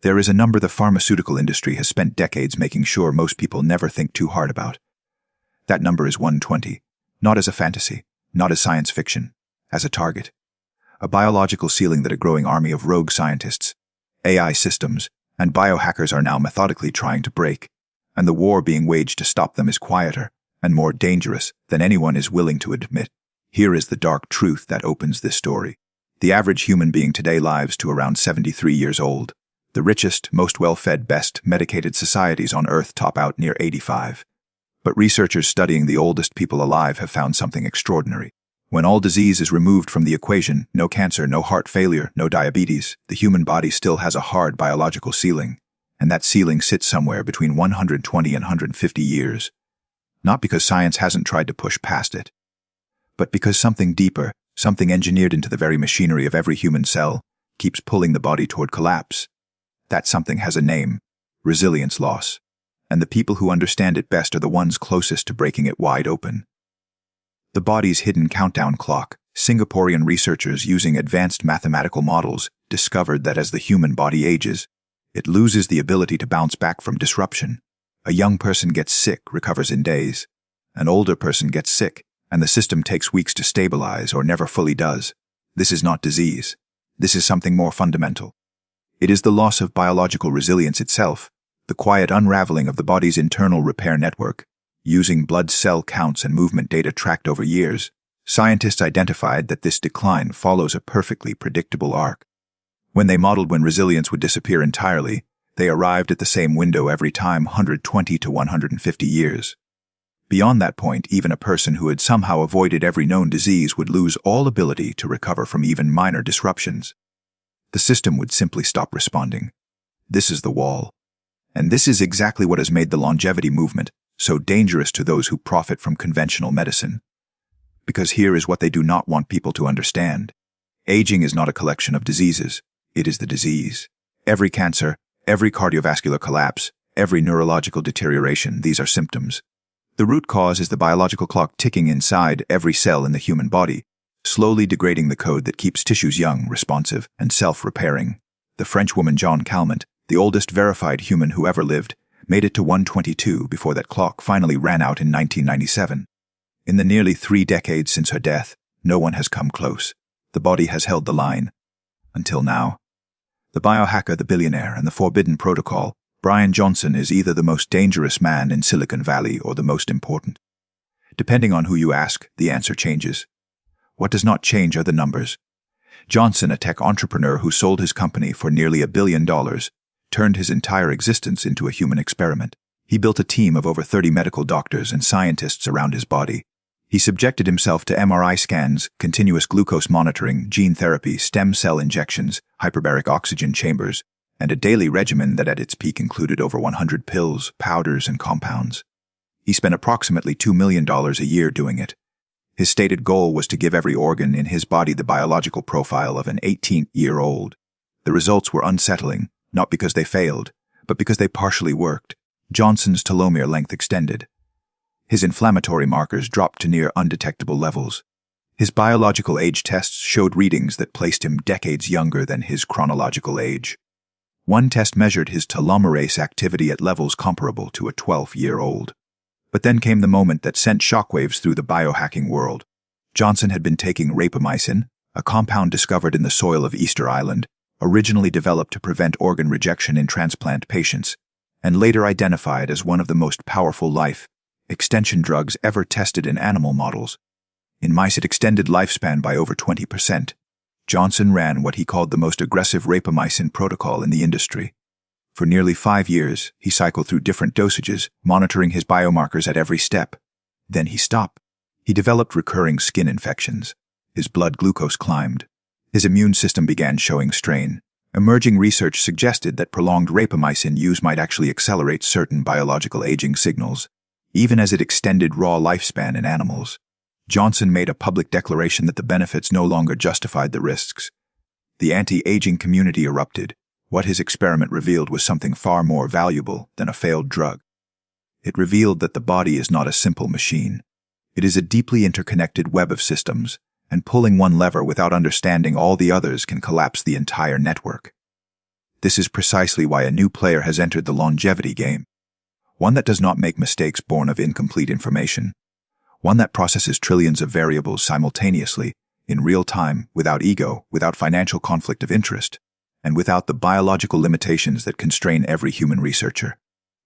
There is a number the pharmaceutical industry has spent decades making sure most people never think too hard about. That number is 120, not as a fantasy, not as science fiction, as a target. A biological ceiling that a growing army of rogue scientists, AI systems, and biohackers are now methodically trying to break, and the war being waged to stop them is quieter and more dangerous than anyone is willing to admit. Here is the dark truth that opens this story. The average human being today lives to around 73 years old. The richest, most well-fed, best medicated societies on Earth top out near 85. But researchers studying the oldest people alive have found something extraordinary. When all disease is removed from the equation, no cancer, no heart failure, no diabetes, the human body still has a hard biological ceiling, and that ceiling sits somewhere between 120 and 150 years. Not because science hasn't tried to push past it, but because something deeper, something engineered into the very machinery of every human cell, keeps pulling the body toward collapse. That something has a name: resilience loss. And the people who understand it best are the ones closest to breaking it wide open. The body's hidden countdown clock. Singaporean researchers using advanced mathematical models discovered that as the human body ages, it loses the ability to bounce back from disruption. A young person gets sick, recovers in days. An older person gets sick, and the system takes weeks to stabilize or never fully does. This is not disease. This is something more fundamental. It is the loss of biological resilience itself, the quiet unraveling of the body's internal repair network. Using blood cell counts and movement data tracked over years, scientists identified that this decline follows a perfectly predictable arc. When they modeled when resilience would disappear entirely, they arrived at the same window every time: 120 to 150 years. Beyond that point, even a person who had somehow avoided every known disease would lose all ability to recover from even minor disruptions. The system would simply stop responding. This is the wall. And this is exactly what has made the longevity movement so dangerous to those who profit from conventional medicine. Because here is what they do not want people to understand. Aging is not a collection of diseases. It is the disease. Every cancer, every cardiovascular collapse, every neurological deterioration, these are symptoms. The root cause is the biological clock ticking inside every cell in the human body, slowly degrading the code that keeps tissues young, responsive, and self-repairing. The French woman Jeanne Calment, the oldest verified human who ever lived, made it to 122 before that clock finally ran out in 1997. In the nearly 3 decades since her death, no one has come close. The body has held the line. Until now. The biohacker, the billionaire, and the forbidden protocol, Brian Johnson is either the most dangerous man in Silicon Valley or the most important. Depending on who you ask, the answer changes. What does not change are the numbers. Johnson, a tech entrepreneur who sold his company for nearly $1 billion, turned his entire existence into a human experiment. He built a team of over 30 medical doctors and scientists around his body. He subjected himself to MRI scans, continuous glucose monitoring, gene therapy, stem cell injections, hyperbaric oxygen chambers, and a daily regimen that at its peak included over 100 pills, powders, and compounds. He spent approximately $2 million a year doing it. His stated goal was to give every organ in his body the biological profile of an 18-year-old. The results were unsettling, not because they failed, but because they partially worked. Johnson's telomere length extended. His inflammatory markers dropped to near undetectable levels. His biological age tests showed readings that placed him decades younger than his chronological age. One test measured his telomerase activity at levels comparable to a 12-year-old. But then came the moment that sent shockwaves through the biohacking world. Johnson had been taking rapamycin, a compound discovered in the soil of Easter Island, originally developed to prevent organ rejection in transplant patients, and later identified as one of the most powerful life extension drugs ever tested in animal models. In mice, it extended lifespan by over 20%. Johnson ran what he called the most aggressive rapamycin protocol in the industry. For nearly 5 years, he cycled through different dosages, monitoring his biomarkers at every step. Then he stopped. He developed recurring skin infections. His blood glucose climbed. His immune system began showing strain. Emerging research suggested that prolonged rapamycin use might actually accelerate certain biological aging signals, even as it extended raw lifespan in animals. Johnson made a public declaration that the benefits no longer justified the risks. The anti-aging community erupted. What his experiment revealed was something far more valuable than a failed drug. It revealed that the body is not a simple machine. It is a deeply interconnected web of systems, and pulling one lever without understanding all the others can collapse the entire network. This is precisely why a new player has entered the longevity game. One that does not make mistakes born of incomplete information. One that processes trillions of variables simultaneously, in real time, without ego, without financial conflict of interest, and without the biological limitations that constrain every human researcher.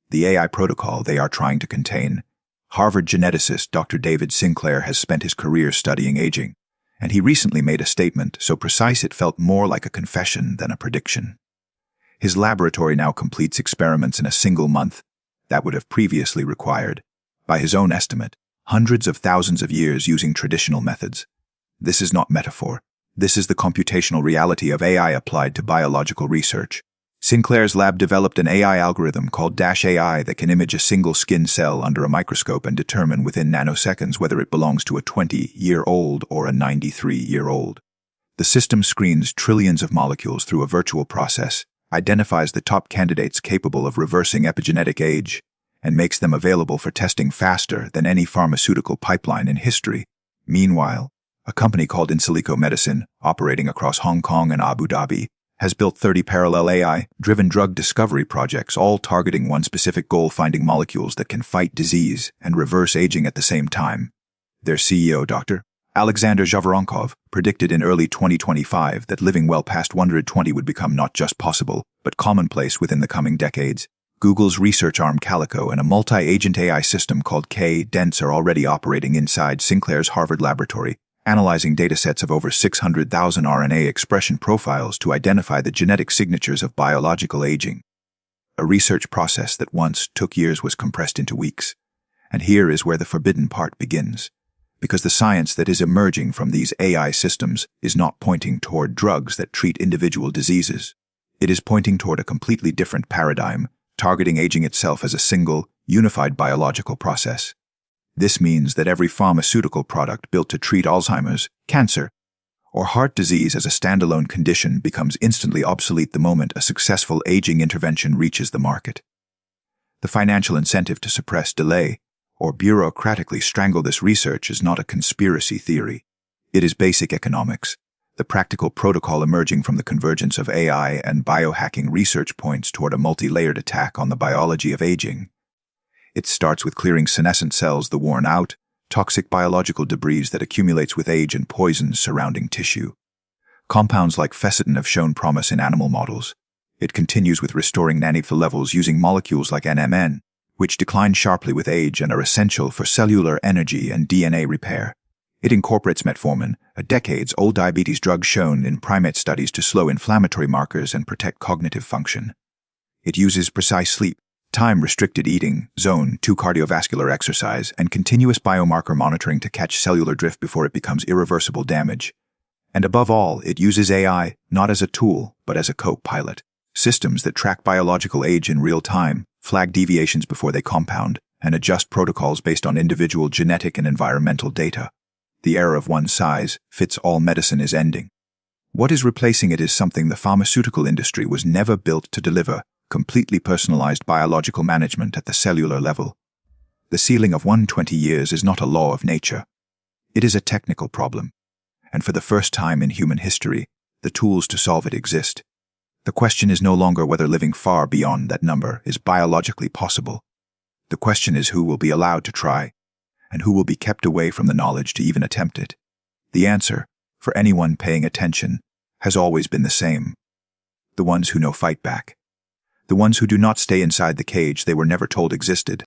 The AI protocol they are trying to contain. Harvard geneticist Dr. David Sinclair has spent his career studying aging, and he recently made a statement so precise it felt more like a confession than a prediction. His laboratory now completes experiments in a single month that would have previously required, by his own estimate, hundreds of thousands of years using traditional methods. This is not metaphor. This is the computational reality of AI applied to biological research. Sinclair's lab developed an AI algorithm called -AI that can image a single skin cell under a microscope and determine within nanoseconds whether it belongs to a 20-year-old or a 93-year-old. The system screens trillions of molecules through a virtual process, identifies the top candidates capable of reversing epigenetic age, and makes them available for testing faster than any pharmaceutical pipeline in history. Meanwhile, a company called Insilico Medicine, operating across Hong Kong and Abu Dhabi, has built 30 parallel AI-driven drug discovery projects, all targeting one specific goal: finding molecules that can fight disease and reverse aging at the same time. Their CEO, Dr. Alexander Zhavoronkov, predicted in early 2025 that living well past 120 would become not just possible, but commonplace within the coming decades. Google's research arm Calico and a multi-agent AI system called K-Dense are already operating inside Sinclair's Harvard laboratory, analyzing datasets of over 600,000 RNA expression profiles to identify the genetic signatures of biological aging. A research process that once took years was compressed into weeks. And here is where the forbidden part begins. Because the science that is emerging from these AI systems is not pointing toward drugs that treat individual diseases. It is pointing toward a completely different paradigm, targeting aging itself as a single, unified biological process. This means that every pharmaceutical product built to treat Alzheimer's, cancer, or heart disease as a standalone condition becomes instantly obsolete the moment a successful aging intervention reaches the market. The financial incentive to suppress, delay, or bureaucratically strangle this research is not a conspiracy theory. It is basic economics. The practical protocol emerging from the convergence of AI and biohacking research points toward a multi-layered attack on the biology of aging. It starts with clearing senescent cells, the worn-out, toxic biological debris that accumulates with age and poisons surrounding tissue. Compounds like fecitin have shown promise in animal models. It continues with restoring nanophyll levels using molecules like NMN, which decline sharply with age and are essential for cellular energy and DNA repair. It incorporates metformin, a decades-old diabetes drug shown in primate studies to slow inflammatory markers and protect cognitive function. It uses precise sleep, time-restricted eating, zone 2 cardiovascular exercise, and continuous biomarker monitoring to catch cellular drift before it becomes irreversible damage. And above all, it uses AI not as a tool, but as a co-pilot. Systems that track biological age in real time, flag deviations before they compound, and adjust protocols based on individual genetic and environmental data. The era of one-size-fits-all medicine is ending. What is replacing it is something the pharmaceutical industry was never built to deliver: completely personalized biological management at the cellular level. The ceiling of 120 years is not a law of nature. It is a technical problem. And for the first time in human history, the tools to solve it exist. The question is no longer whether living far beyond that number is biologically possible. The question is who will be allowed to try, and who will be kept away from the knowledge to even attempt it. The answer, for anyone paying attention, has always been the same. The ones who know fight back. The ones who do not stay inside the cage they were never told existed.